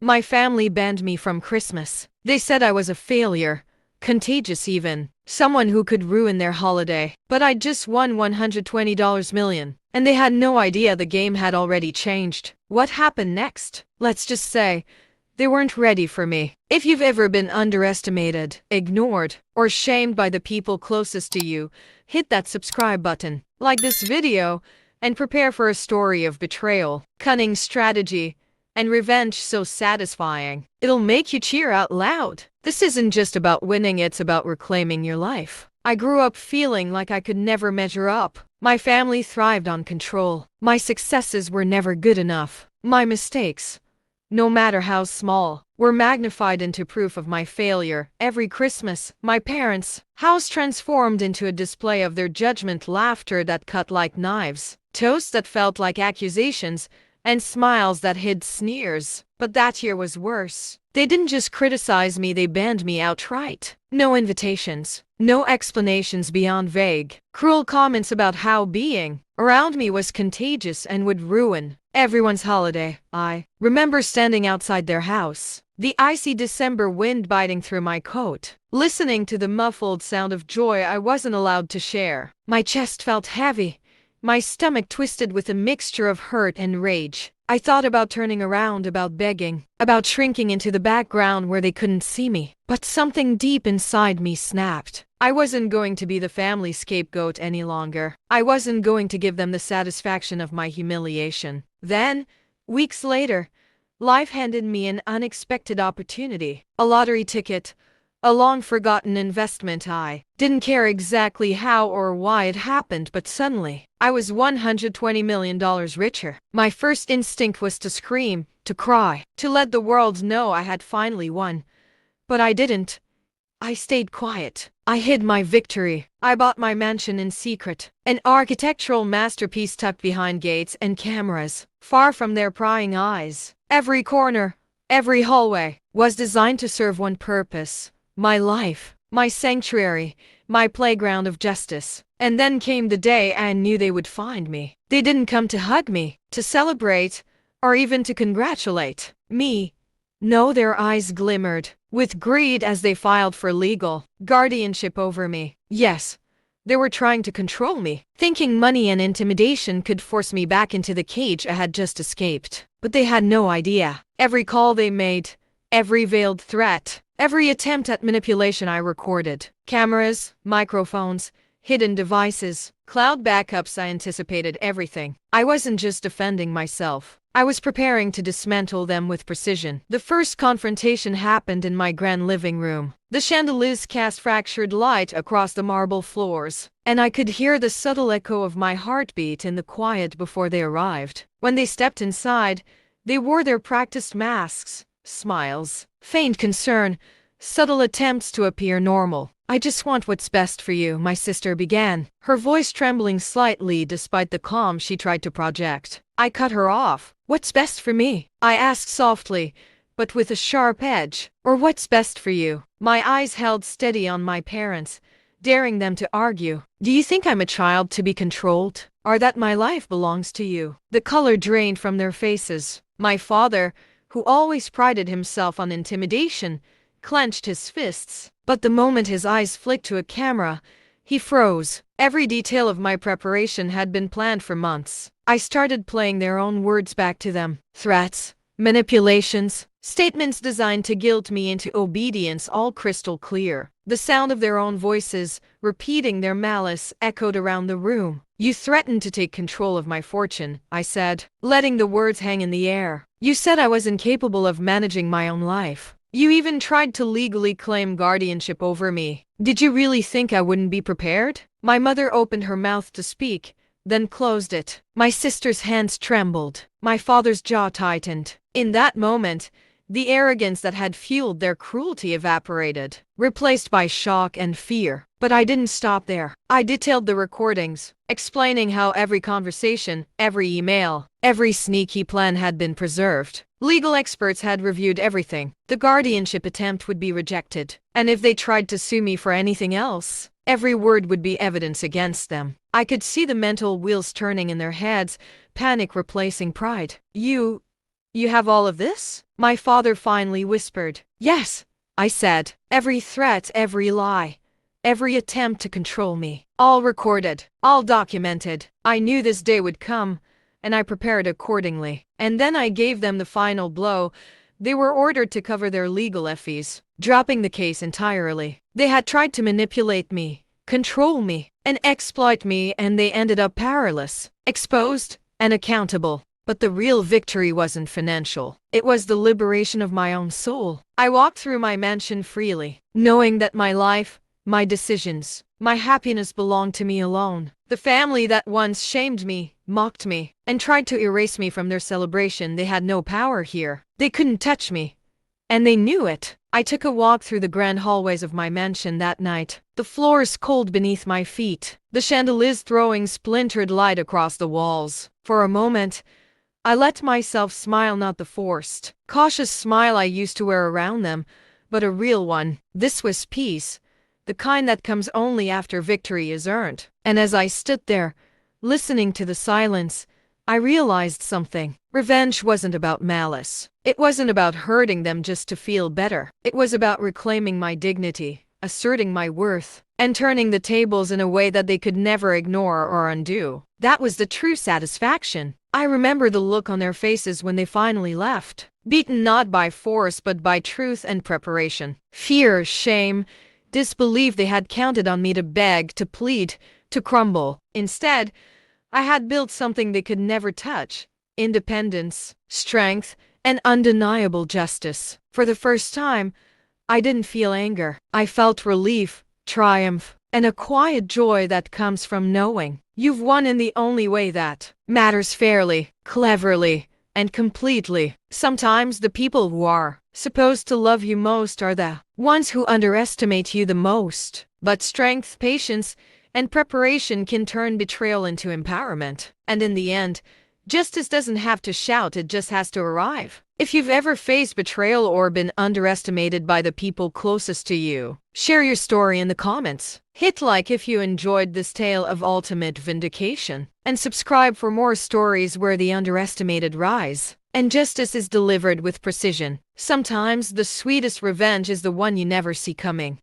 My family banned me from Christmas. They said I was a failure, contagious even, someone who could ruin their holiday. But I just won $120 million, and they had no idea the game had already changed. What happened next? Let's just say, they weren't ready for me. If you've ever been underestimated, ignored, or shamed by the people closest to you, hit that subscribe button, like this video, and prepare for a story of betrayal, cunning strategy, and revenge so satisfying, it'll make you cheer out loud. This isn't just about winning, it's about reclaiming your life. I grew up feeling like I could never measure up. My family thrived on control. My successes were never good enough. My mistakes, no matter how small, were magnified into proof of my failure. Every Christmas, my parents' house transformed into a display of their judgment, laughter that cut like knives, toasts that felt like accusations, and smiles that hid sneers. But that year was worse. They didn't just criticize me, they banned me outright. No invitations, no explanations beyond vague, cruel comments about how being around me was contagious and would ruin everyone's holiday. I remember standing outside their house, the icy December wind biting through my coat, listening to the muffled sound of joy I wasn't allowed to share. My chest felt heavy, my stomach twisted with a mixture of hurt and rage. I thought about turning around, about begging, about shrinking into the background where they couldn't see me. But something deep inside me snapped. I wasn't going to be the family scapegoat any longer. I wasn't going to give them the satisfaction of my humiliation. Then, weeks later, life handed me an unexpected opportunity. A lottery ticket. A long-forgotten investment. I didn't care exactly how or why it happened, but suddenly, I was $120 million richer. My first instinct was to scream, to cry, to let the world know I had finally won. But I didn't. I stayed quiet. I hid my victory. I bought my mansion in secret, an architectural masterpiece tucked behind gates and cameras, far from their prying eyes. Every corner, every hallway, was designed to serve one purpose: my life, my sanctuary, my playground of justice. And then came the day I knew they would find me. They didn't come to hug me, to celebrate, or even to congratulate me. No, their eyes glimmered with greed as they filed for legal guardianship over me. Yes, they were trying to control me, thinking money and intimidation could force me back into the cage I had just escaped. But they had no idea. Every call they made, every veiled threat, every attempt at manipulation I recorded. Cameras, microphones, hidden devices, cloud backups. I anticipated everything. I wasn't just defending myself. I was preparing to dismantle them with precision. The first confrontation happened in my grand living room. The chandeliers cast fractured light across the marble floors, and I could hear the subtle echo of my heartbeat in the quiet before they arrived. When they stepped inside, they wore their practiced masks, smiles, faint concern, subtle attempts to appear normal. "I just want what's best for you," my sister began, her voice trembling slightly despite the calm she tried to project. I cut her off. "What's best for me?" I asked softly, but with a sharp edge. "Or what's best for you?" My eyes held steady on my parents, daring them to argue. "Do you think I'm a child to be controlled? Or that my life belongs to you?" The color drained from their faces. My father, who always prided himself on intimidation, clenched his fists. But the moment his eyes flicked to a camera, he froze. Every detail of my preparation had been planned for months. I started playing their own words back to them. Threats, manipulations, statements designed to guilt me into obedience, all crystal clear. The sound of their own voices, repeating their malice, echoed around the room. "You threatened to take control of my fortune," I said, letting the words hang in the air. "You said I was incapable of managing my own life. You even tried to legally claim guardianship over me. Did you really think I wouldn't be prepared?" My mother opened her mouth to speak, then closed it. My sister's hands trembled. My father's jaw tightened. In that moment, the arrogance that had fueled their cruelty evaporated, replaced by shock and fear. But I didn't stop there. I detailed the recordings, explaining how every conversation, every email, every sneaky plan had been preserved. Legal experts had reviewed everything. The guardianship attempt would be rejected. And if they tried to sue me for anything else, every word would be evidence against them. I could see the mental wheels turning in their heads, panic replacing pride. "You You have all of this? My father finally whispered. Yes, I said. Every threat, every lie, every attempt to control me. All recorded, all documented. I knew this day would come, and I prepared accordingly. And then I gave them the final blow. They were ordered to cover their legal fees, dropping the case entirely. They had tried to manipulate me, control me, and exploit me, and they ended up powerless, exposed, and accountable. But the real victory wasn't financial. It was the liberation of my own soul. I walked through my mansion freely, knowing that my life, my decisions, my happiness belonged to me alone. The family that once shamed me, mocked me, and tried to erase me from their celebration, they had no power here. They couldn't touch me. And they knew it. I took a walk through the grand hallways of my mansion that night. The floors cold beneath my feet, the chandeliers throwing splintered light across the walls. For a moment, I let myself smile, not the forced, cautious smile I used to wear around them, but a real one. This was peace, the kind that comes only after victory is earned. And as I stood there, listening to the silence, I realized something. Revenge wasn't about malice. It wasn't about hurting them just to feel better. It was about reclaiming my dignity, asserting my worth, and turning the tables in a way that they could never ignore or undo. That was the true satisfaction. I remember the look on their faces when they finally left, beaten not by force but by truth and preparation. Fear, shame, disbelief. They had counted on me to beg, to plead, to crumble. Instead, I had built something they could never touch: independence, strength, and undeniable justice. For the first time, I didn't feel anger. I felt relief, triumph, and a quiet joy that comes from knowing you've won in the only way that matters: fairly, cleverly, and completely. Sometimes the people who are supposed to love you most are the ones who underestimate you the most. But strength, patience, and preparation can turn betrayal into empowerment. And in the end, justice doesn't have to shout, it just has to arrive. If you've ever faced betrayal or been underestimated by the people closest to you, share your story in the comments. Hit like if you enjoyed this tale of ultimate vindication, and subscribe for more stories where the underestimated rise and justice is delivered with precision. Sometimes the sweetest revenge is the one you never see coming.